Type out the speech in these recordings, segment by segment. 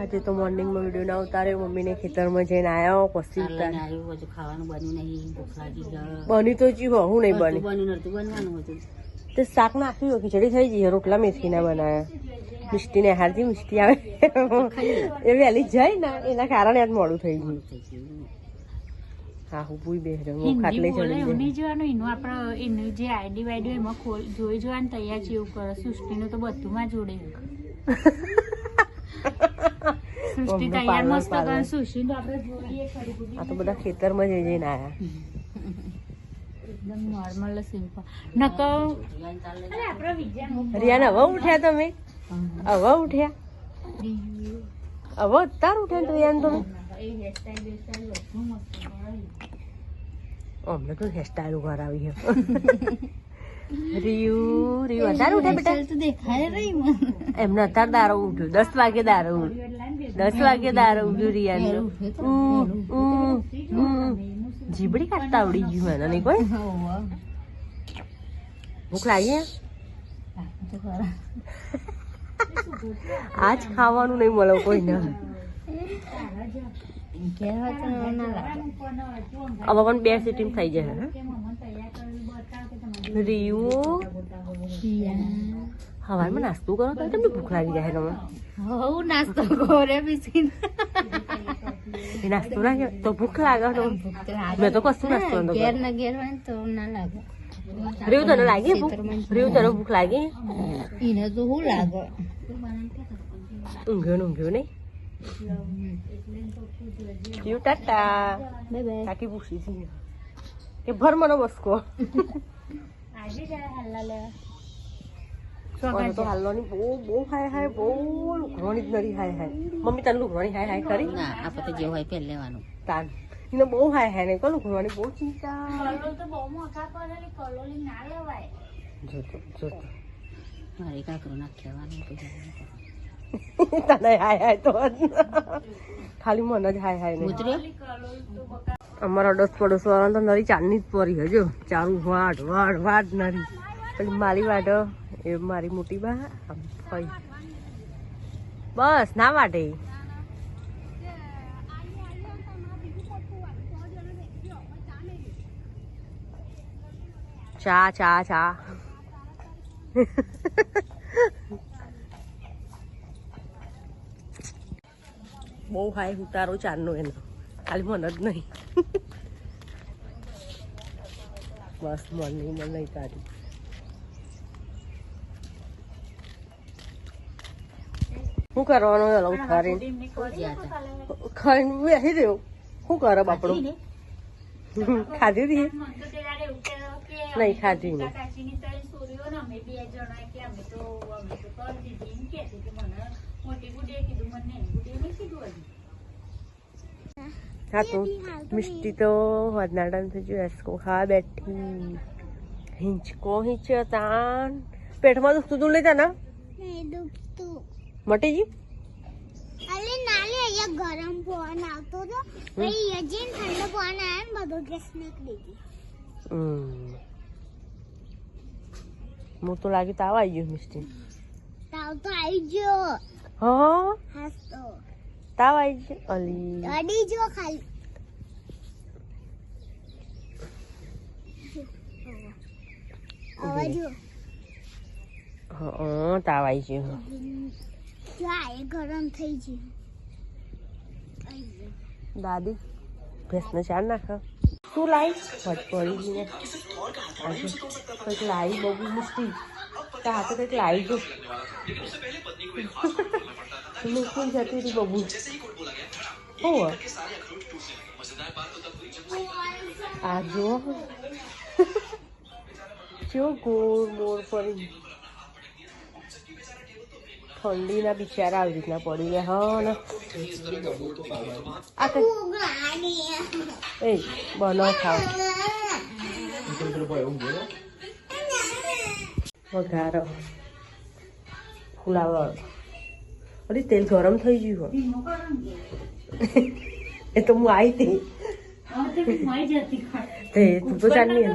આજે તો મોર્નિંગમાં વિડીયો ના ઉતાર્યો, મમ્મીને ખેતરમાં જઈને આવ્યો પછી ખાવાનું બન્યું નહીં, ભૂખ લાગી ગઈ. બની તો જી હું નહીં બની, બન્યું નતું, બનવાનું હતું. તે શાક નાખ્યું, ખીચડી થઈ ગઈ, રોટલા મેથીના બનાવ્યા. મિષ્ટીને હારથી મિષ્ટી આવે એ વહેલી જાય ને એના કારણે આજ મોડું થઈ ગયું. હા હું પૂઈ બે ખાટલે ચડી જોવાનું એનું આપણે એનું જે આઈડી વાઈડી એમાં જોઈ જોવાનું તૈયાર છે એવું કરે. સૃષ્ટિનું તો બધુંમાં જોડે. સૃષ્ટિ તૈયાર મસ્ત કરે. સૃષ્ટિ તો આપણે જોઈએ ખરી. આ તો બધા ખેતરમાં જઈને આયા. એકદમ નોર્મલ સિમ્પલ નકો. રિયાને હવે ઉઠ્યા તમે? હવે ઉઠ્યા? હવે અત્યારે ઉઠ્યા રિયાને તમે? અમને તો હેરસ્ટાઈલ કરાવી છે. રીયુ અત્યારે ઉઠ્યા બેટા? દેખાય રહી એમને અત્યારે દારો ઉઠ્યો, 10 વાગે દારો ઉઠ્યો, 10 વાગે દારો ઉઠ્યો રિયાને. જીબડી કાઢતા આવડી ગયું મને નહીં કોઈ. ભૂખ લાગી? આજ ખાવાનું નહીં મળે કોઈને. હવે પણ 2 સીટી થઈ જાય. રીયુ હવારમાં નાસ્તો કરો તો તમને ભૂખ લાગી જાય તમે? નાસ્તો કરે બિસ્કિટ એ નાસ્તો ના કહેવાય તો ભૂખ લાગે ને? મેં તો કશું નાસ્તો નતો ઘેર ના ઘેર હોય તો ના લાગે. રીયુ તને લાગી ભૂખ? રીયુ તને ભૂખ લાગી? એને તો શું લાગે? ઊંઘ્યો નહીં? રીયુ ટાટા કાકી પૂછી છે કે ભર મને બસકો. તો હાલવાની બહુ હાય હાય, બહુ લુકરોણી જ નરી હાય હાય. મમ્મી તને લુકરોણી હાય હાય કરી? ના, આપણે જે હોય પહેલ લેવાનું. તાન એને બહુ હાય હાય નહીં, લુકરોણી બહુ ચિંતા. જોતો મારે કાકરો નાખ્યાવાનું તને હાય હાય તો ખાલી મને જ હાય હાય નહીં. અમારા 10 પડોશ વાળા તો નરી ચાંદની જ પરી હજો. ચારું વાડ વાડ વાડ નરી. પેલી મારી વાડો એ મારી મોટી બા ફઈ બસ ના વાટે. ચા ચા ચા બહુ હાય ઉતારો ચારનો એનો, ખાલી મને જ નહીં. બસ મોર્નિંગ મને નહીં કાઢી. શું કરવાનું? ખાઈને બેસી રહ્યો. શું કરે બાપડો? ખાધી હતી? નહીં ખાધી નહીં. હા તો મિષ્ટી તો વદનાડા થયું એસકો ખા બેઠી. હિંચકો હિંચ્યો તાન પેટમાં દુખતું તું લેતા ને મટી ગયું. ગરમ પવન આવતો હતો, ઠંડો પવન આવ્યો ને બધો ગેસ નીકળી ગયો. હું તો લાગે તાવ આવી ગયો મિષ્ટી. તાવ તો આવી ગયો. હા હાસ તો તાવ આવી ગયો. અલી અડી જો ખાલી. અવાજો હા તાવ આવી ગયો. ચાય ગરમ થઈ ગયું. દાદી ભેંસને ચાર નાખ. શું લાવી? વટ પડી ગઈ ને કંઈક લાવી બહુ મુશ્કેલ. તો હાથે કંઈક લાવી જો. મુશ્કેલ જતી હતી બબુ. શું આ જો જો ગોળ મોર પડી. ઠંડીના બિચારા આવી રીતના પડી ગયા. હા ને આ એ બનાવ ખાવ વઘારો ફુલાવર. અરે તેલ ગરમ થઈ ગયું. એ તો હું આવી હતી તું તો ચાલની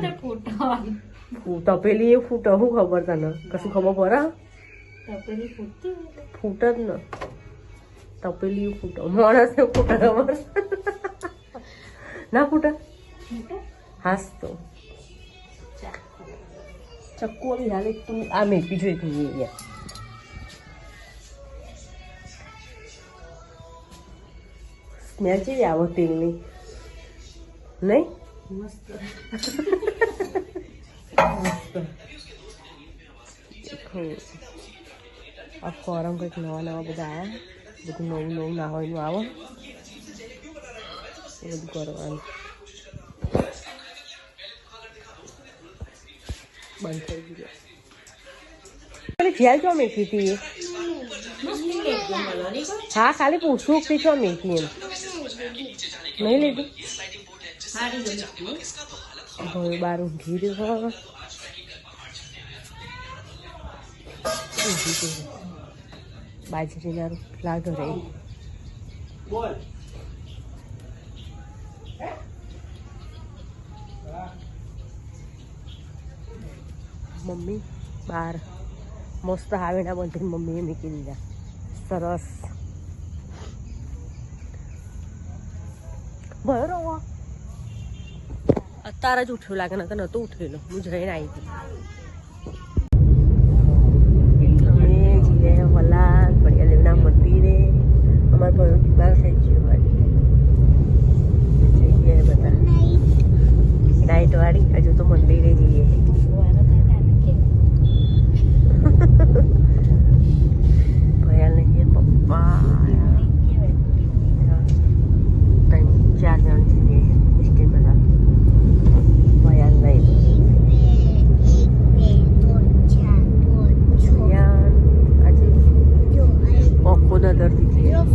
તપેલી એ ફૂટે. શું ખબર તને? કશું ખબર પડે? ફૂટ જ ને તપેલી ફૂટો માણસ ફૂટે ખબર ના ફૂટે હાસ તો ચક્કુ આવી હાલ એક તું આ મેપી જોઈ તું અહીંયા સ્મેલ કેવી આવો તેલની નહીં મસ્ત આ ફોરમ કંઈક નવા નવા બધા આવ્યા બધું નવું નવું ના હોય આવે એ બધું કરવાનું બંધ થઈ ગયું પેલી જેલ ચો મેકી હતી એ હા ખાલી પૂછવું કે ચો મેકી એમ નહીં લીધું હવે બાર ઊંઘી રહ્યું બાજરી ના રોટલા ઘરે મમ્મી બાર મસ્ત હાવેડા બંધીને મમ્મીએ મૂકી દીધા સરસ ભયો રહો અત્યારે જ ઉઠ્યો લાગે ને નતો ઉઠેલો હું જઈને આવી હતી અમે જઈએ વલાલ પડિયાદેવના મંદિરે અમારા ભયો બીમાર થઈ ગયો જઈએ બધા નાઈટ વાળી હજુ તો મંદિરે જઈએ ભયા લઈએ પપ્પા 3-4 જણ જઈએ મિસ્ટી બધા ભયા લઈ આજે ઓખો દરથી જઈએ 6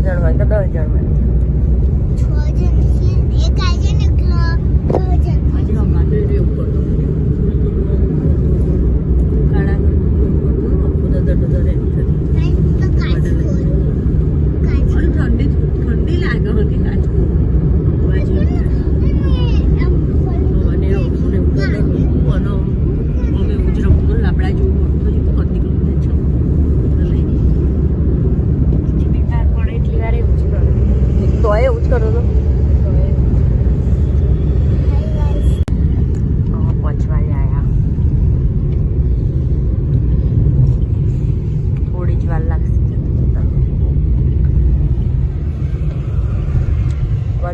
જણ હોય તો 10 જણ હોય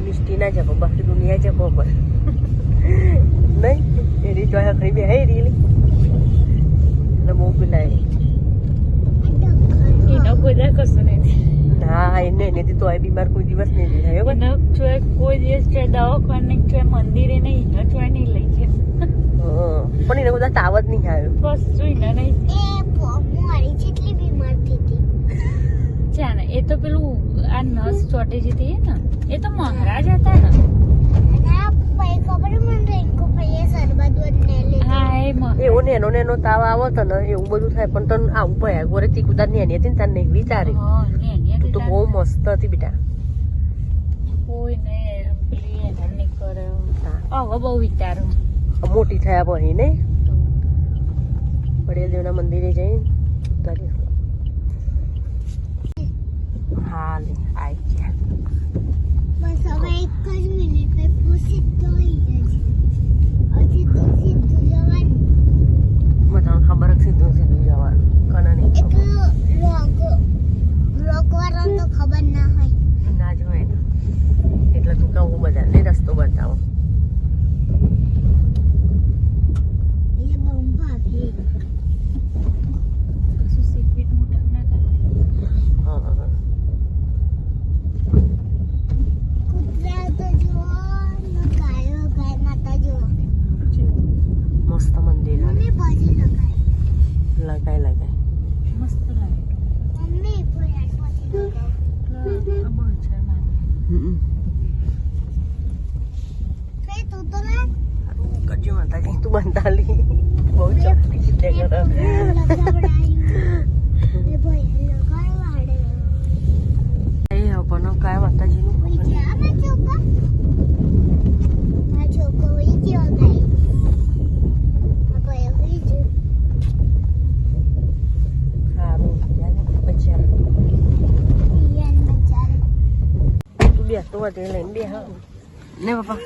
મિસ્ટી ના જપો બાકી દુનિયા જપો પર નહીં એની જોયા ખરી બે હે રીલી એટલે બહુ પેલા એનો કોઈ કશું નથી ના એને એનેથી તો બીમાર કોઈ દિવસ નહીં થયો એનો કોઈ દિવસ દવાખાને મંદિરે નહીં એનો ચોય નહીં લઈ ગયા પણ એને બધા તાવ જ નહીં આવ્યો કશું એના નહીં જેટલી બીમાર થઈ ચાને એ તો પેલું આ નસ ચોટી જતી ને એ તો મહારાજ હતા ને એવું નેનો તાવ આવો તો ને એવું બધું થાય પણ તને આવું ભયા ગોરે ચીકુદાર નેની હતી ને તાર નહીં વિચારી તું તો બહુ મસ્ત હતી બેટા કોઈ ને નહીં કરે હવે બહુ વિચારો મોટી થયા પછી ને પડિયાદેવના મંદિરે જઈને ઉતારી હા લે આવી ગયા બસ હવે એક જ મિનિટ પછી પૂછી તો હજી તો સીધું જવાનું બધાને ખબર જ સીધું જવાનું કને નહીં રોકવાનો તો ખબર ના હોય ના જ હોય ને એટલે તું કહું બધાને રસ્તો બતાવો એ બહુ ભાગી કશું સીટ મોટા ના કરે કૂતરા તો જુઓ ગાયો ગાય માતા જુઓ મસ્ત મંદિર મમ્મી બાજી લગાય મસ્ત લાગે મમ્મી પૂરા બાજી બહુ છે ફે તું તો ના કરજો માતાજી તું બંધાલી બહુ ચોખ્ખી છે પણ કાય માતાજીનું હોય તે લઈને બે હા ને પપ્પા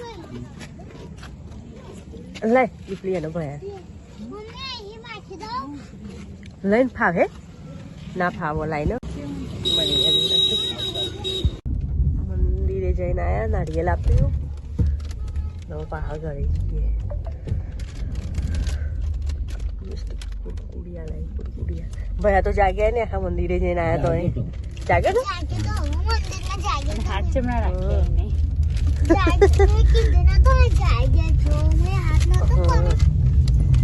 લઈ દીપલી એનો ભયા મમ્મી અહીં માખી દો લઈને ફાવે ના ફાવો લાઈને મંદિરે જઈને આવ્યા નારિયેલ આપ્યું હવે પાછા ઘરે જઈએ કુડિયા લાવી કુડિયા ભયા તો જાગ્યા ને આખા મંદિરે જઈને આવ્યા તો જાગ્યા તો જાગે તો હવે મંદિરમાં જાગે હાથ ચમડા રાખીએ એને જાગે તો કીધું ના તો જાગે છો મેં હાથ નતો કર્યો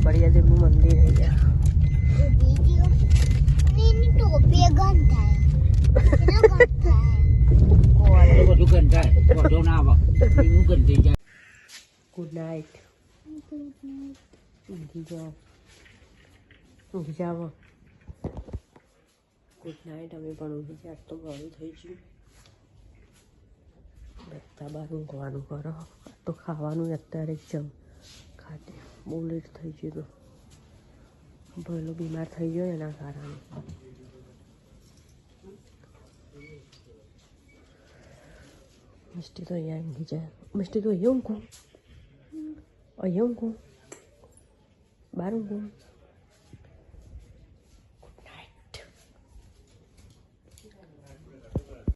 બળિયા દેવનું મંદિર થઈ ગયા વિડિયો ની ટોપી ગંધ થાય એનો ગંધ થાય બધું ગંધાય બધો ના આવે એવું ગંધાઈ જાય. ગુડ નાઇટ ઊંઘી જાઓ ઊંઘી જાઓ ગુડ નાઇટ અમે પણ ઊંઘી જાય આજ તો મોડું થઈ ગયું બધા બાર ઊંઘવાનું કરો તો ખાવાનું અત્યારે જ જમ ખાતે બહુ લેટ થઈ ગયું તો ભલો બીમાર થઈ ગયો એના કારણે મિસ્ટી તો અહીંયા ઊંઘી જાય મિસ્ટી તો અહીંયા ઊંઘું અહીંયા ઊંઘું બહાર ઊંઘું